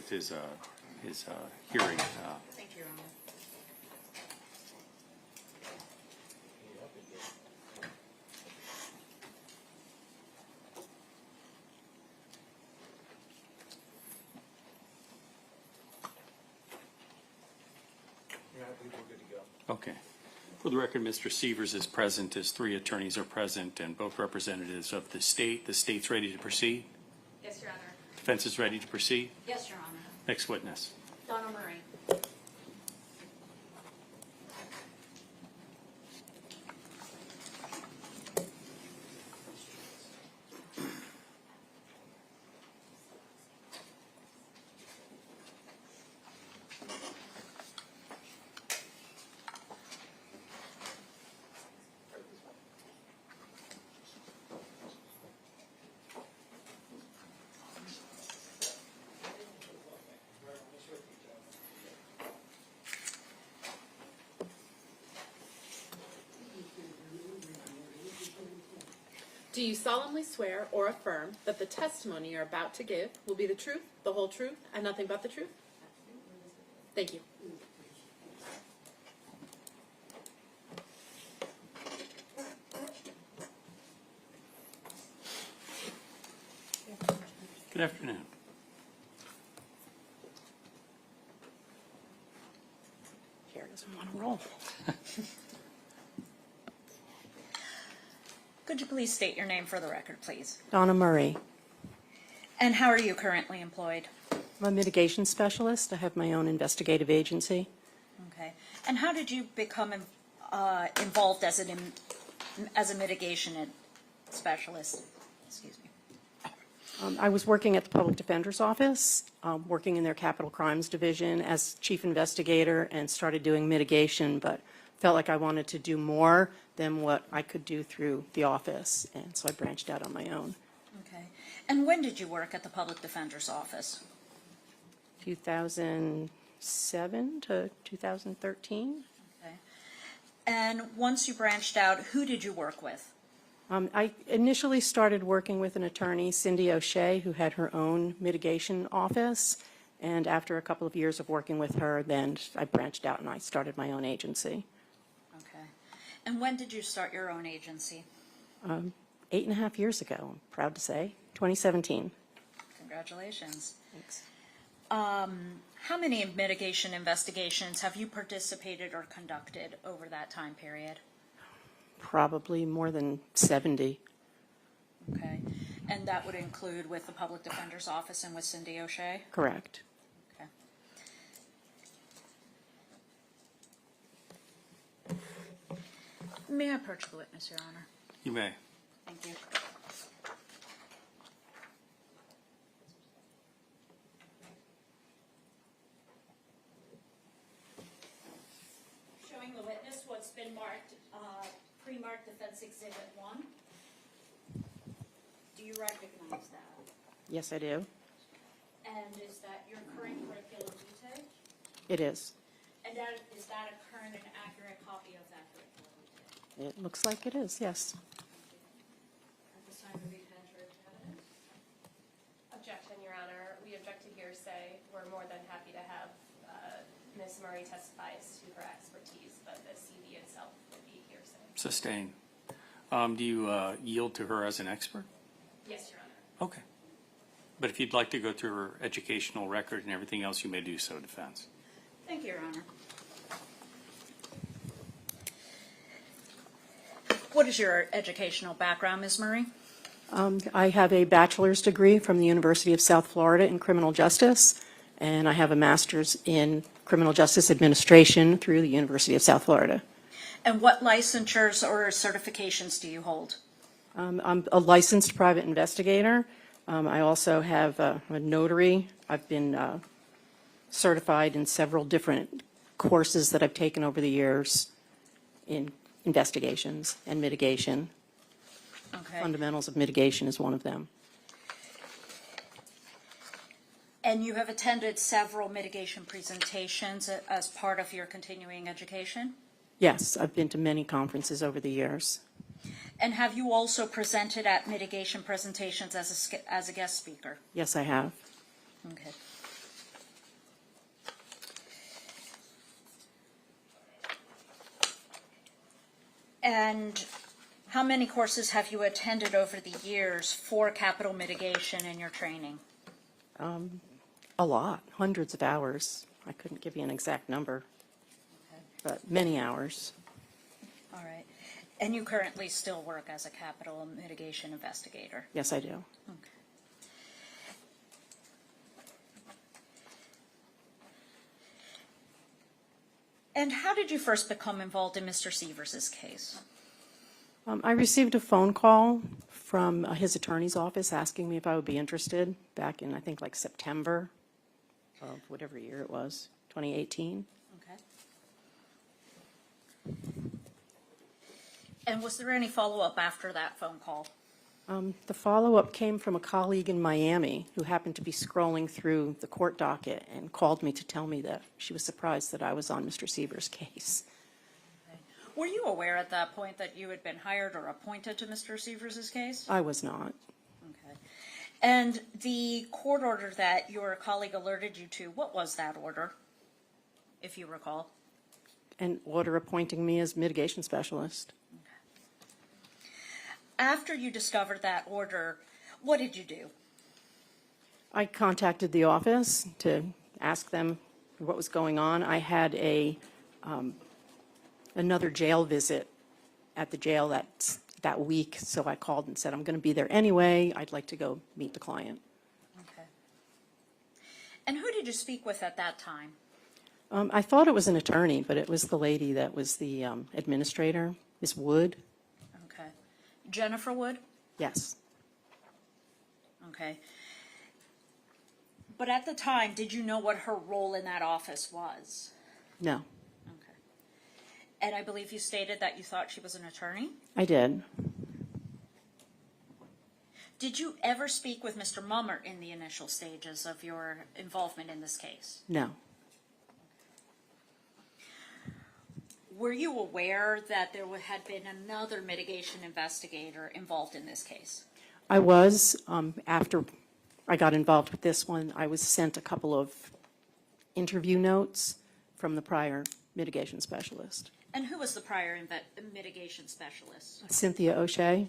closed his hearing. Thank you, Your Honor. Okay. For the record, Mr. Sievers is present as 3 attorneys are present and both representatives of the state. The state's ready to proceed? Yes, Your Honor. Defense is ready to proceed? Yes, Your Honor. Next witness. Donna Murray. Do you solemnly swear or affirm that the testimony you're about to give will be the truth, the whole truth, and nothing but the truth? Thank you. Good afternoon. Chair doesn't want to roll. Could you please state your name for the record, please? Donna Murray. And how are you currently employed? I'm a mitigation specialist. I have my own investigative agency. Okay. And how did you become involved as a mitigation specialist? Excuse me. I was working at the Public Defender's Office, working in their capital crimes division as chief investigator, and started doing mitigation, but felt like I wanted to do more than what I could do through the office, and so I branched out on my own. Okay. And when did you work at the Public Defender's Office? 2007 to 2013. Okay. And once you branched out, who did you work with? I initially started working with an attorney, Cindy O'Shea, who had her own mitigation office, and after a couple of years of working with her, then I branched out and I started my own agency. Okay. And when did you start your own agency? 8.5 years ago, I'm proud to say, 2017. Congratulations. Thanks. How many mitigation investigations have you participated or conducted over that time period? Probably more than 70. Okay. And that would include with the Public Defender's Office and with Cindy O'Shea? Correct. Okay. May I approach the witness, Your Honor? You may. Thank you. Showing the witness what's been marked, pre-marked Defense Exhibit 1. Do you recognize that? Yes, I do. And is that your current curriculum vitae? It is. And is that a current and accurate copy of that curriculum vitae? It looks like it is, yes. At this time, we can enter into evidence. Objection, Your Honor. We object to hearsay. We're more than happy to have Ms. Murray testify as to her expertise, but the CV itself would be hearsay. Sustained. Do you yield to her as an expert? Yes, Your Honor. Okay. But if you'd like to go through her educational record and everything else, you may do so, defense. Thank you, Your Honor. What is your educational background, Ms. Murray? I have a bachelor's degree from the University of South Florida in criminal justice, and I have a master's in criminal justice administration through the University of South Florida. And what licensures or certifications do you hold? I'm a licensed private investigator. I also have a notary. I've been certified in several different courses that I've taken over the years in investigations and mitigation. Okay. Fundamentals of mitigation is one of them. And you have attended several mitigation presentations as part of your continuing education? Yes, I've been to many conferences over the years. And have you also presented at mitigation presentations as a guest speaker? Yes, I have. Okay. And how many courses have you attended over the years for capital mitigation in your training? A lot, hundreds of hours. I couldn't give you an exact number, but many hours. All right. And you currently still work as a capital mitigation investigator? Yes, I do. Okay. And how did you first become involved in Mr. Sievers' case? I received a phone call from his attorney's office asking me if I would be interested back in, I think, like September of whatever year it was, 2018. Okay. And was there any follow-up after that phone call? The follow-up came from a colleague in Miami who happened to be scrolling through the court docket and called me to tell me that she was surprised that I was on Mr. Sievers' case. Were you aware at that point that you had been hired or appointed to Mr. Sievers' case? I was not. Okay. And the court order that your colleague alerted you to, what was that order, if you recall? An order appointing me as mitigation specialist. After you discovered that order, what did you do? I contacted the office to ask them what was going on. I had another jail visit at the jail that week, so I called and said, I'm going to be there anyway. I'd like to go meet the client. Okay. And who did you speak with at that time? I thought it was an attorney, but it was the lady that was the administrator, Ms. Wood. Okay. Jennifer Wood? Yes. Okay. But at the time, did you know what her role in that office was? No, Okay. And I believe you stated that you thought she was an attorney? I did. Did you ever speak with Mr. Mummer in the initial stages of your involvement in this case? No. Were you aware that there had been another mitigation investigator involved in this case? I was. After I got involved with this one, I was sent a couple of interview notes from the prior mitigation specialist. And who was the prior mitigation specialist? Cynthia O'Shea.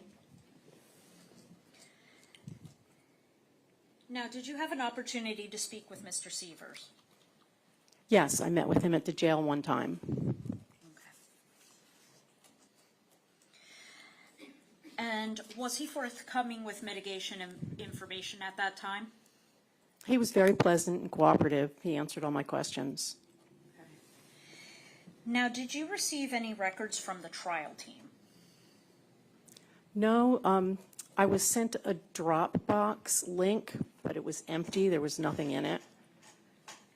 Now, did you have an opportunity to speak with Mr. Sievers? Yes, I met with him at the jail one time. And was he forthcoming with mitigation information at that time? He was very pleasant and cooperative. He answered all my questions. Now, did you receive any records from the trial team? No, I was sent a Dropbox link, but it was empty. There was nothing in it.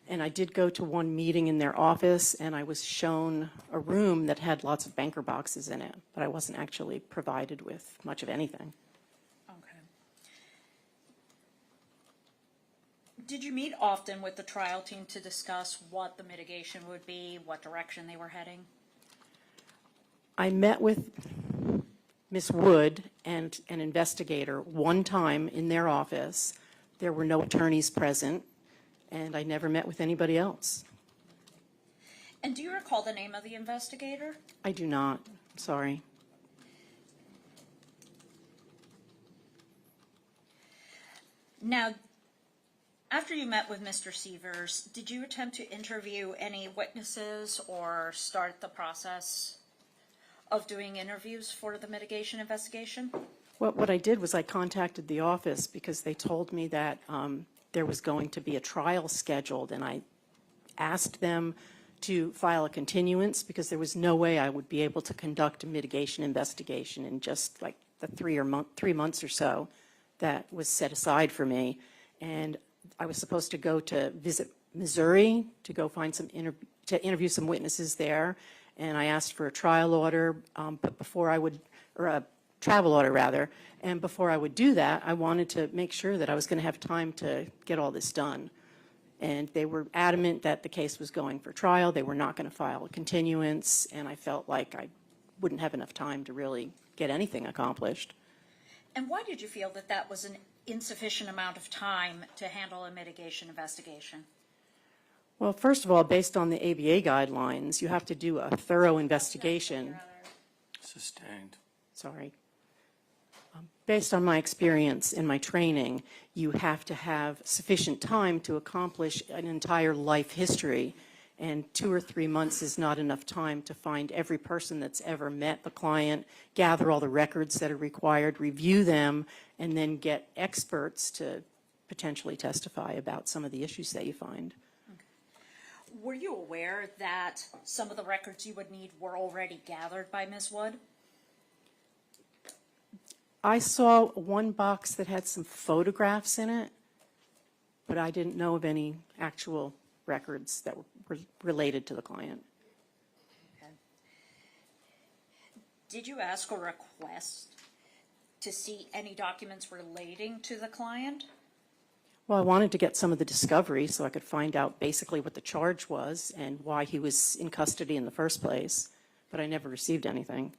And I did go to one meeting in their office, and I was shown a room that had lots of banker boxes in it, but I wasn't actually provided with much of anything. Okay. Did you meet often with the trial team to discuss what the mitigation would be, what direction they were heading? I met with Ms. Wood and an investigator one time in their office. There were no attorneys present, and I never met with anybody else. And do you recall the name of the investigator? I do not. Sorry. Now, after you met with Mr. Sievers, did you attempt to interview any witnesses or start the process of doing interviews for the mitigation investigation? What I did was I contacted the office because they told me that there was going to be a trial scheduled, and I asked them to file a continuance because there was no way I would be able to conduct a mitigation investigation in just like the 3 months or so that was set aside for me. And I was supposed to go to visit Missouri to go find to interview some witnesses there, and I asked for a trial order, but before I would, or a travel order rather, and before I would do that, I wanted to make sure that I was going to have time to get all this done. And they were adamant that the case was going for trial. They were not going to file a continuance, and I felt like I wouldn't have enough time to really get anything accomplished. And why did you feel that that was an insufficient amount of time to handle a mitigation investigation? Well, first of all, based on the ABA guidelines, you have to do a thorough investigation. Sustained. Sorry. Based on my experience and my training, you have to have sufficient time to accomplish an entire life history. And 2 or 3 months is not enough time to find every person that's ever met the client, gather all the records that are required, review them, and then get experts to potentially testify about some of the issues that you find. Were you aware that some of the records you would need were already gathered by Ms. Wood? I saw one box that had some photographs in it, but I didn't know of any actual records that were related to the client. Okay. Did you ask or request to see any documents relating to the client? Well, I wanted to get some of the discovery so I could find out basically what the charge was and why he was in custody in the first place, but I never received anything.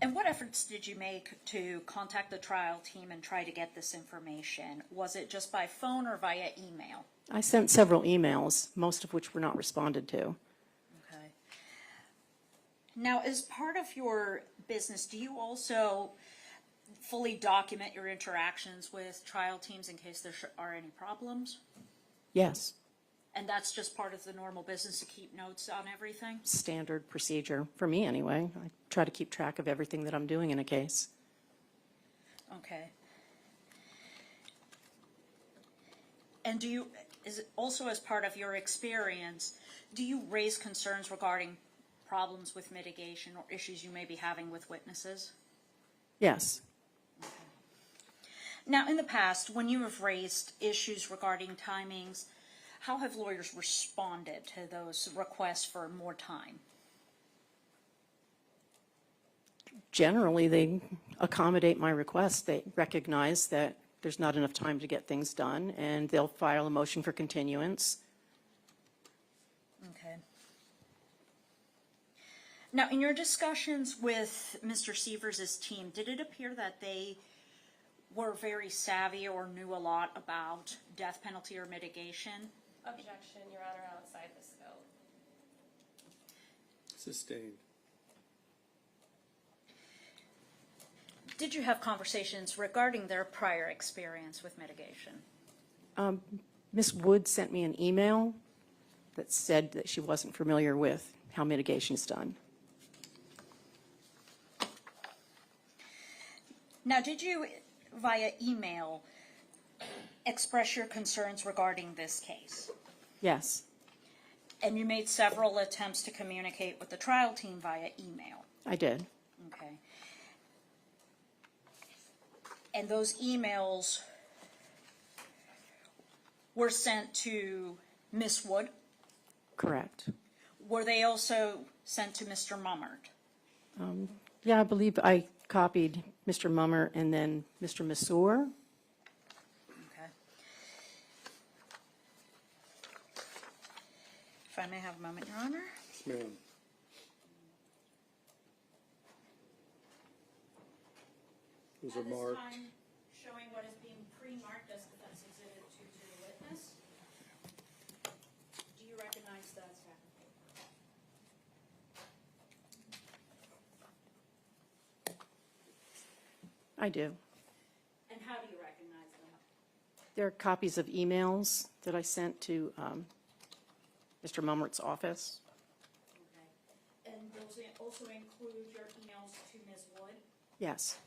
And what efforts did you make to contact the trial team and try to get this information? Was it just by phone or via email? I sent several emails, most of which were not responded to. Okay. Now, as part of your business, do you also fully document your interactions with trial teams in case there are any problems? Yes, And that's just part of the normal business to keep notes on everything? standard procedure, for me anyway. I try to keep track of everything that I'm doing in a case. Okay. And do you, is it also as part of your experience, do you raise concerns regarding problems with mitigation or issues you may be having with witnesses? Yes. Now, in the past, when you have raised issues regarding timings, how have lawyers responded to those requests for more time? Generally, they accommodate my request. They recognize that there's not enough time to get things done, and they'll file a motion for continuance. Okay. Now, in your discussions with Mr. Sievers' team, did it appear that they were very savvy or knew a lot about death penalty or mitigation? Objection, Your Honor, outside the scope. Sustained. Did you have conversations regarding their prior experience with mitigation? Ms. Wood sent me an email that said that she wasn't familiar with how mitigation is done. Now, did you, via email, express your concerns regarding this case? Yes, And you made several attempts to communicate with the trial team via email? I did. Okay. And those emails were sent to Ms. Wood? Correct. Were they also sent to Mr. Mummert? Yeah, I believe I copied Mr. Mummer and then Mr. Massour. Okay. If I may have a moment, Your Honor. Yes, ma'am. Those are marked. Time, showing what is being pre-marked as defense exhibit 2 to the witness. Do you recognize that? I do. And how do you recognize them? There are copies of emails that I sent to Mr. Mummert's office. Okay. And those also include your emails to Ms. Wood? Yes,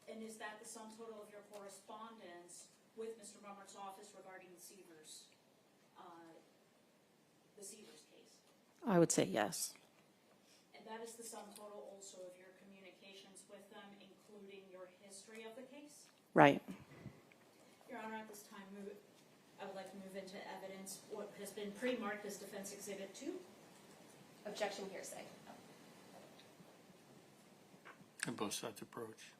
And is that the sum total of your correspondence with Mr. Mummert's office regarding the Sievers case? I would say yes. And that is the sum total also of your communications with them, including your history of the case? Right. Your Honor, at this time, I would like to move into evidence what has been pre-marked as defense exhibit 2. Objection, hearsay. And both sides approach.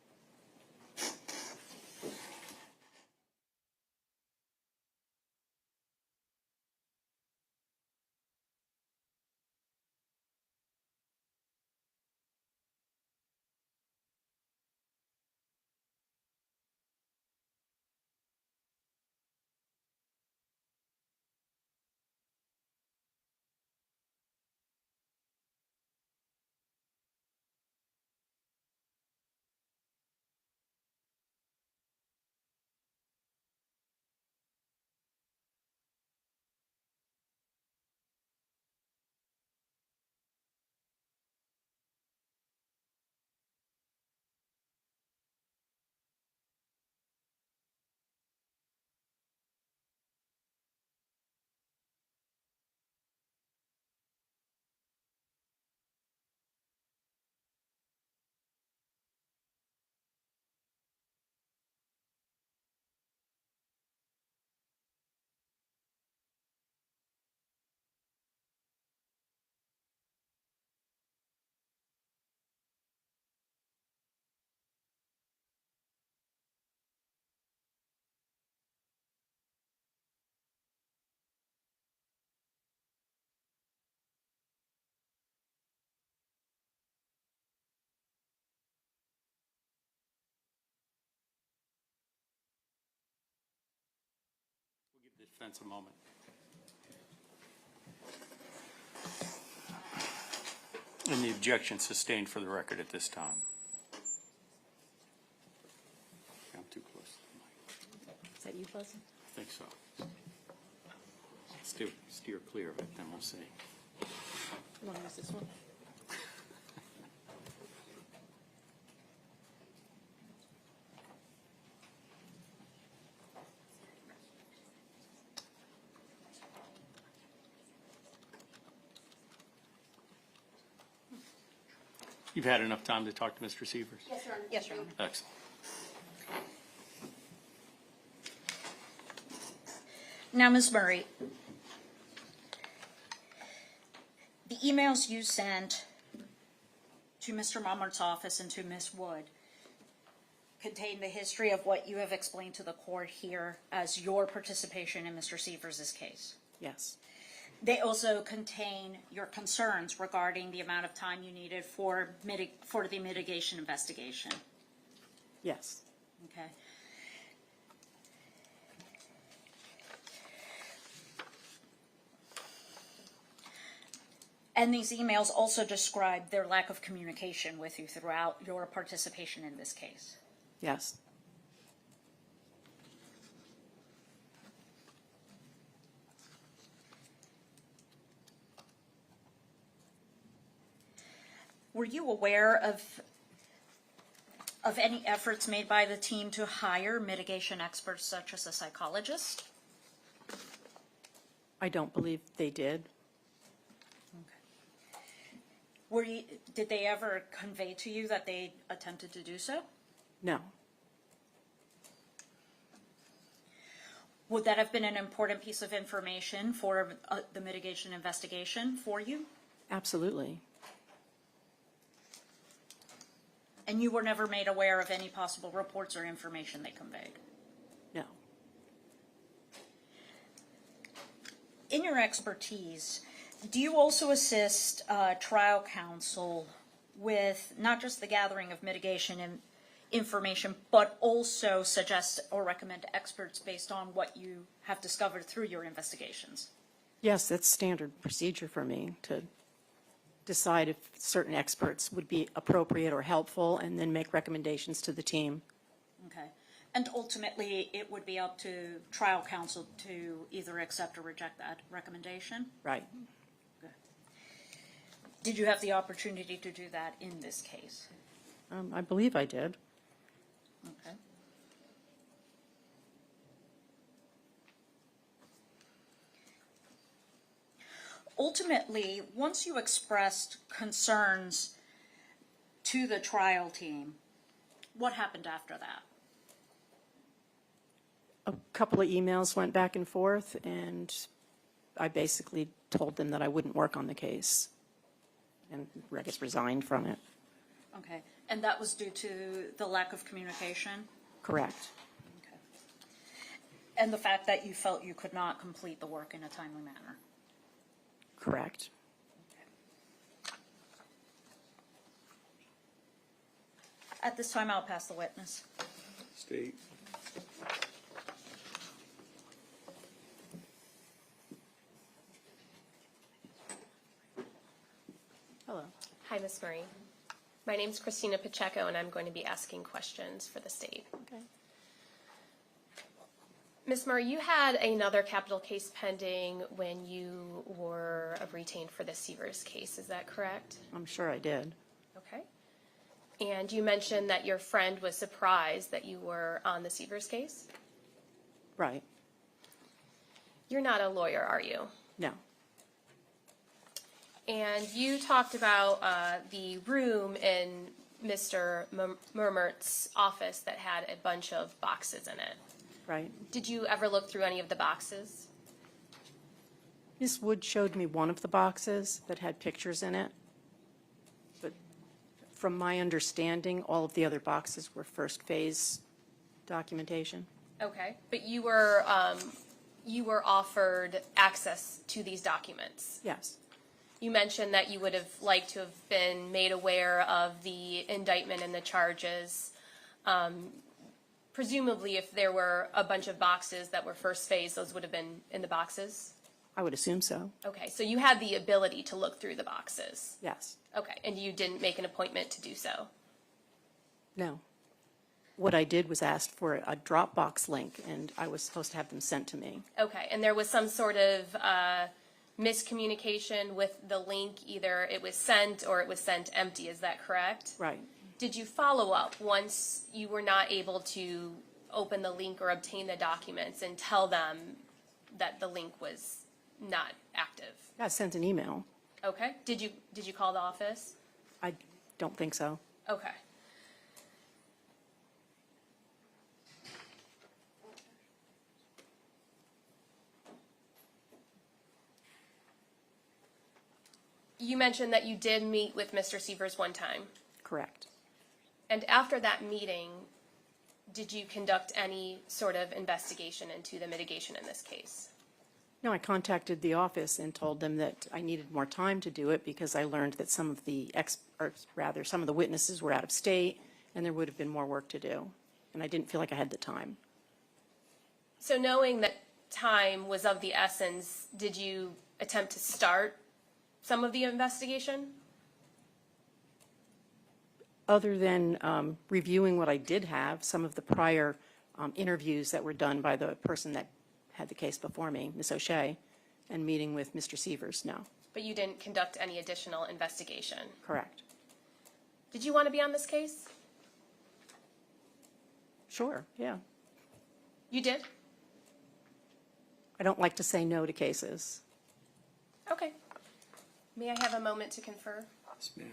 defense a moment. And the objection sustained for the record at this time. I'm too close to the mic. Is that you, Buzz? I think so. Steer clear of it, then we'll see. You want to use this one? You've had enough time to talk to Mr. Sievers? Yes, Your Honor. Yes, Your Honor. Excellent. Now, Ms. Murray, the emails you sent to Mr. Mommert's office and to Ms. Wood contain the history of what you have explained to the court here as your participation in Mr. Sievers' case. Yes. They also contain your concerns regarding the amount of time you needed for the mitigation investigation. Yes. Okay. And these emails also describe their lack of communication with you throughout your participation in this case. Yes. Were you aware of any efforts made by the team to hire mitigation experts such as a psychologist? I don't believe they did. Did they ever convey to you that they attempted to do so? No. Would that have been an important piece of information for the mitigation investigation for you? Absolutely. And you were never made aware of any possible reports or information they conveyed? No. In your expertise, do you also assist trial counsel with not just the gathering of mitigation information, but also suggest or recommend experts based on what you have discovered through your investigations? Yes, that's standard procedure for me to decide if certain experts would be appropriate or helpful and then make recommendations to the team. Okay. And ultimately, it would be up to trial counsel to either accept or reject that recommendation? Right. Okay. Did you have the opportunity to do that in this case? I believe I did. Okay. Ultimately, once you expressed concerns to the trial team, what happened after that? A couple of emails went back and forth, and I basically told them that I wouldn't work on the case, and I guess resigned from it. Okay. And that was due to the lack of communication? Correct. Okay. And the fact that you felt you could not complete the work in a timely manner? Correct. At this time, I'll pass the witness. State. Hello. Hi, Ms. Murray. My name's Christina Pacheco, and I'm going to be asking questions for the state. Okay. Ms. Murray, you had another capital case pending when you were retained for the Sievers case. Is that correct? I'm sure I did. Okay. And you mentioned that your friend was surprised that you were on the Sievers case? Right. You're not a lawyer, are you? No. And you talked about the room in Mr. Murmert's office that had a bunch of boxes in it. Right. Did you ever look through any of the boxes? Ms. Wood showed me one of the boxes that had pictures in it, but from my understanding, all of the other boxes were first phase documentation. Okay, but you were offered access to these documents. Yes. You mentioned that you would have liked to have been made aware of the indictment and the charges presumably if there were a bunch of boxes that were first phase, those would have been in the boxes? I would assume so, Okay, so you had the ability to look through the boxes? yes. Okay, and you didn't make an appointment to do so? No. What I did was ask for a Dropbox link, and I was supposed to have them sent to me. Okay, and there was some sort of miscommunication with the link, either it was sent or it was sent empty, is that correct? Right. Did you follow up once you were not able to open the link or obtain the documents and tell them that the link was not active? I sent an email. Okay, did you call the office? I don't think so. Okay. You mentioned that you did meet with Mr. Sievers one time. Correct. And after that meeting, did you conduct any sort of investigation into the mitigation in this case? No, I contacted the office and told them that I needed more time to do it because I learned that some of the some of the witnesses were out of state and there would have been more work to do. And I didn't feel like I had the time. So knowing that time was of the essence, did you attempt to start some of the investigation? Other than reviewing what I did have, some of the prior interviews that were done by the person that had the case before me, Ms. O'Shea, and meeting with Mr. Sievers, no. But you didn't conduct any additional investigation? Correct. Did you want to be on this case? Sure, yeah. You did? I don't like to say no to cases. Okay. May I have a moment to confer? Yes, ma'am.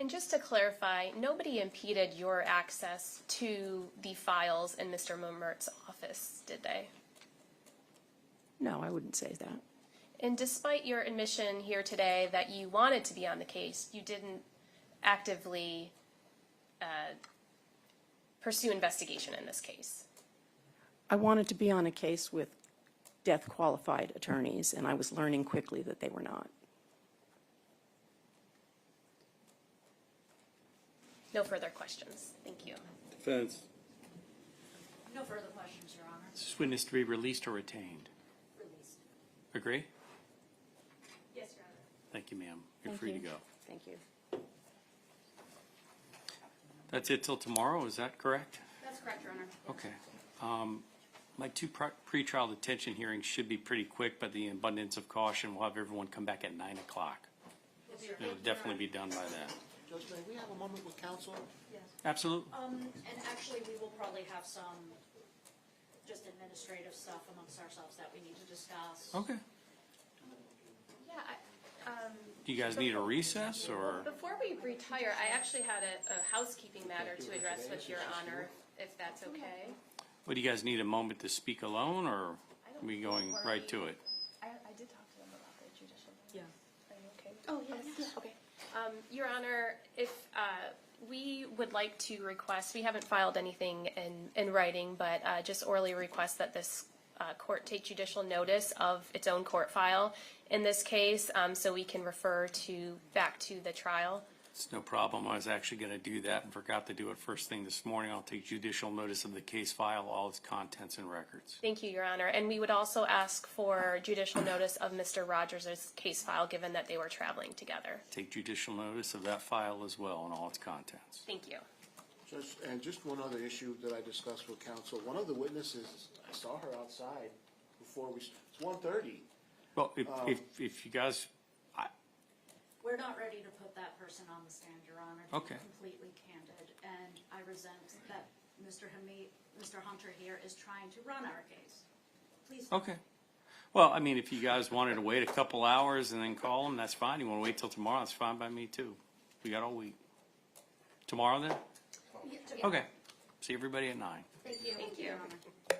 And just to clarify, nobody impeded your access to the files in Mr. Mummert's office, did they? No, I wouldn't say that. And despite your admission here today that you wanted to be on the case, you didn't actively pursue investigation in this case. I wanted to be on a case with death-qualified attorneys, and I was learning quickly that they were not. No further questions. Thank you. Defense. No further questions, Your Honor. Is this witness to be released or retained? Released. Agree? Yes, Your Honor. Thank you, ma'am. You're Thank free you. to go. Thank you. That's it till tomorrow, is that correct? That's correct, Your Honor. Okay. My two pretrial detention hearings should be pretty quick, but the abundance of caution, we'll have everyone come back at 9 o'clock. It'll definitely be done by then. Judge, may we have a moment with counsel? Absolutely. And actually, we will probably have some just administrative stuff amongst ourselves that we need to discuss. Okay. Yeah, Do you guys need a recess or? before we retire, I actually had a housekeeping matter to address with Your Honor, if that's okay. What, do you guys need a moment to speak alone or are we going right to it? I did talk to them about the judicial. Yeah. Are you okay? Oh, yes. Okay. Your Honor, if we would like to request, we haven't filed anything in writing, but just orally request that this court take judicial notice of its own court file in this case, so we can refer back to the trial. It's no problem. I was actually going to do that and forgot to do it first thing this morning. I'll take judicial notice of the case file, all its contents and records. Thank you, Your Honor. And we would also ask for judicial notice of Mr. Rogers' case file, given that they were traveling together. Take judicial notice of that file as well and all its contents. Thank you. Judge, and just one other issue that I discussed with counsel. One of the witnesses, I saw her outside before it's 1:30. Well, if you guys, We're not ready to put that person on the stand, Your Honor. To Okay. be completely candid, and I resent that Mr. Hunter here is trying to run our case. Please. okay. Well, I mean, if you guys wanted to wait a couple hours and then call them, that's fine. You want to wait till tomorrow, that's fine by me too. We got all week. Tomorrow then? Okay. See everybody at 9. Thank you. Your Honor.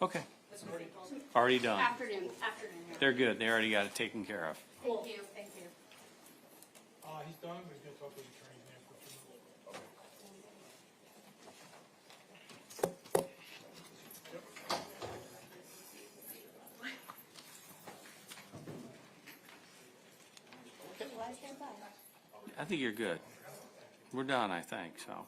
Okay. Already done. Afternoon. They're good. They already got it taken care of. Thank you, thank you. He's done, but he's gonna talk to his attorney now for a few minutes. I think you're good. We're done, I think, so.